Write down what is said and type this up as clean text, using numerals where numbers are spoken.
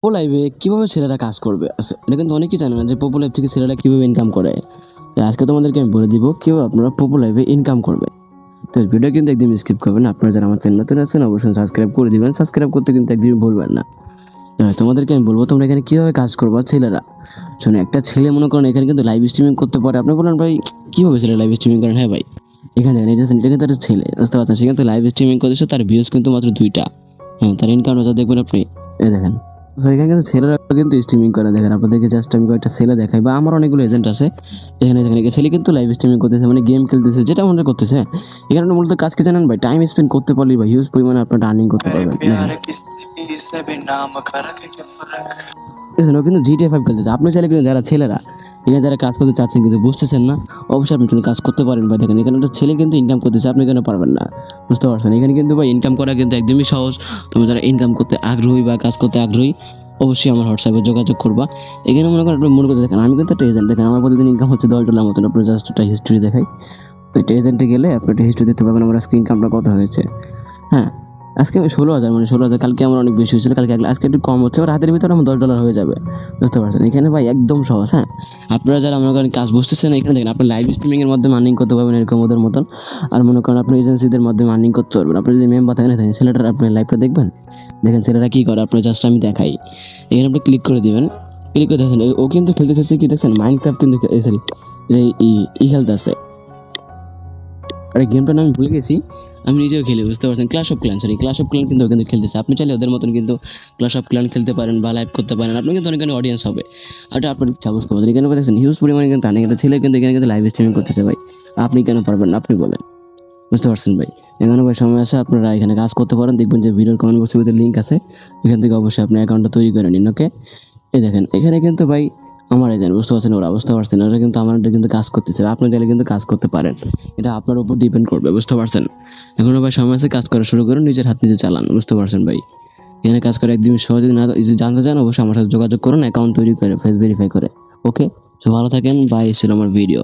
পোপো লাইভে কীভাবে ছেলেরা কাজ করবে এটা কিন্তু অনেকেই জানে না যে পোপো লাইভ থেকে ছেলেরা কীভাবে ইনকাম করে। তো আজকে তোমাদেরকে আমি বলে দিব কীভাবে আপনারা পোপো লাইভে ইনকাম করবে। তো ভিডিও কিন্তু একদম স্কিপ করবেন না। আপনারা যারা আমার চ্যানেল নতুন আছেন অবশ্যই সাবস্ক্রাইব করে দিবেন। সাবস্ক্রাইব করতে কিন্তু একদমই ভুলবেন না। তোমাদেরকে আমি বলবো তোমরা এখানে কীভাবে কাজ করবো ছেলেরা। শোনো, একটা ছেলে মনে করেন এখানে কিন্তু লাইভ স্ট্রিমিং করতে পারে। আপনি বলেন ভাই কীভাবে ছেলে লাইভ স্ট্রিমিং করেন? হ্যাঁ ভাই, এখানে দেখেন এটা কিন্তু একটা ছেলে, বুঝতে পারছেন, সে কিন্তু লাইভ স্ট্রিমিং করেছে, তার ভিউজ কিন্তু মাত্র 2টা। হ্যাঁ, তার ইনকাম যা দেখবেন আপনি, এই দেখেন। তো এখানে কিন্তু ছেলেরা কিন্তু স্ট্রিমিং করে। দেখেন আপনাদেরকে জাস্ট আমি কয়েকটা ছেলে দেখাই, বা আমার অনেকগুলো এজেন্ট আছে এখানে। দেখেন ছেলে কিন্তু লাইভ স্ট্রিমিং করতেছে, মানে গেম খেলতেছে, যেটা মনে করতেছে। এখানে মূলত কাজ কি জানেন ভাই? টাইম স্পেন্ড করতে পারলে ভাই হিউজ পরিমাণে আপনারা আর্নিং করতে পারবেন। ও কিন্তু GTA 5 খেলতেছে। আপনি চাইলে কিন্তু যারা ছেলেরা এখানে যারা কাজ করতে চাচ্ছেন কিন্তু বুঝতেছেন না, অবশ্যই আপনি কিন্তু কাজ করতে পারেন ভাই। দেখেন এখানে একটা ছেলে কিন্তু ইনকাম করতেছে, আপনি কেন পারবেন না? বুঝতে পারছেন? এখানে কিন্তু ভাই ইনকাম করা কিন্তু একদমই সহজ। তুমি যারা ইনকাম করতে আগ্রহী বা কাজ করতে আগ্রহী অবশ্যই আমার হোয়াটসঅ্যাপে যোগাযোগ করবা। এখানে মনে করেন আপনি মনে করতে দেখেন আমি কিন্তু একটা এজেন্ট। দেখেন আমার প্রতিদিন ইনকাম হচ্ছে $10 মতন। আপনি জাস্ট একটা হিস্ট্রি দেখাই। একটা এজেন্টে গেলে আপনি একটা হিস্ট্রি দিতে পারবেন আমার আজকে ইনকামটা কত হয়েছে। হ্যাঁ, আজকে আমি 16,000, মানে 16,000। কালকে আমার অনেক বেশি হয়েছিল, কালকে আজকে একটু কম হচ্ছে। আমার হাতের ভিতরে আমার $10 হয়ে যাবে। বুঝতে পারছেন? এখানে ভাই একদম সহজ। হ্যাঁ, আপনারা যারা মনে করেন কাজ বুঝতেছেন, এখানে দেখেন আপনি লাইভ স্ট্রিমিংয়ের মাধ্যমে আর্নিং করতে পারবেন এরকম ওদের মতন। আর মনে করেন আপনি এজেন্সিদের মাধ্যমে আর্নিং করতে পারবেন। আপনি যদি মেম্বার থাকেন, দেখেন ছেলেটার আপনি লাইভটা দেখবেন। দেখেন ছেলেরা কী করে, আপনি জাস্ট আমি দেখাই। এখানে আপনি ক্লিক করে দিবেন। ক্লিক করে দেখেন ও কিন্তু খেলতে চাচ্ছে কি দেখছেন, মাইনক্রাফট কিন্তু, সরি খেলতেছে। আর গেমটার নাম আমি ভুলে গেছি, আমি নিজেও খেলি, বুঝতে পারছেন? ক্লাশ অফ ক্ল্যান কিন্তু খেলতেছে। আপনি চাইলে ওদের মতন কিন্তু ক্লাশ অফ ক্ল্যান খেলতে পারেন বা লাইভ করতে পারেন। আপনি কিন্তু অনেক অডিয়েন্স হবে। আর এটা আপনার ইচ্ছা, বুঝতে পারছেন? এখানে দেখছেন হিউজ পরিমাণে কিন্তু অনেক একটা ছেলে কিন্তু এখানে কিন্তু লাইভ স্ট্রিমিং করতেছে ভাই। আপনি কেন পারবেন না? আপনি বলেন। বুঝতে পারছেন ভাই? এখানে ভাই সময় আছে, আপনারা এখানে কাজ করতে পারেন। দেখবেন যে ভিডিওর কমেন্ট বক্সের ভিতরে লিঙ্ক আছে, এখান থেকে অবশ্যই আপনি অ্যাকাউন্টটা তৈরি করে নিন। ওকে, এই দেখেন এখানে কিন্তু ভাই আমার এজেন্ট, বুঝতে পারছেন? ওরা বুঝতে পারছেন, ওরা কিন্তু আমার কিন্তু কাজ করতেছে। আপনি চাইলে কিন্তু কাজ করতে পারেন, এটা আপনার উপর ডিপেন্ড করবে। বুঝতে পারছেন? এখন ভাই সময় আছে, কাজ করা শুরু করুন, নিজের হাত নিজে চালান। বুঝতে পারছেন ভাই? এখানে কাজ করে একদম সহজে না জানতে চান অবশ্যই আমার সাথে যোগাযোগ করুন, অ্যাকাউন্ট তৈরি করে, ফেস ভেরিফাই করে। ওকে, তো ভালো থাকেন, বাই। ছিল আমার ভিডিও।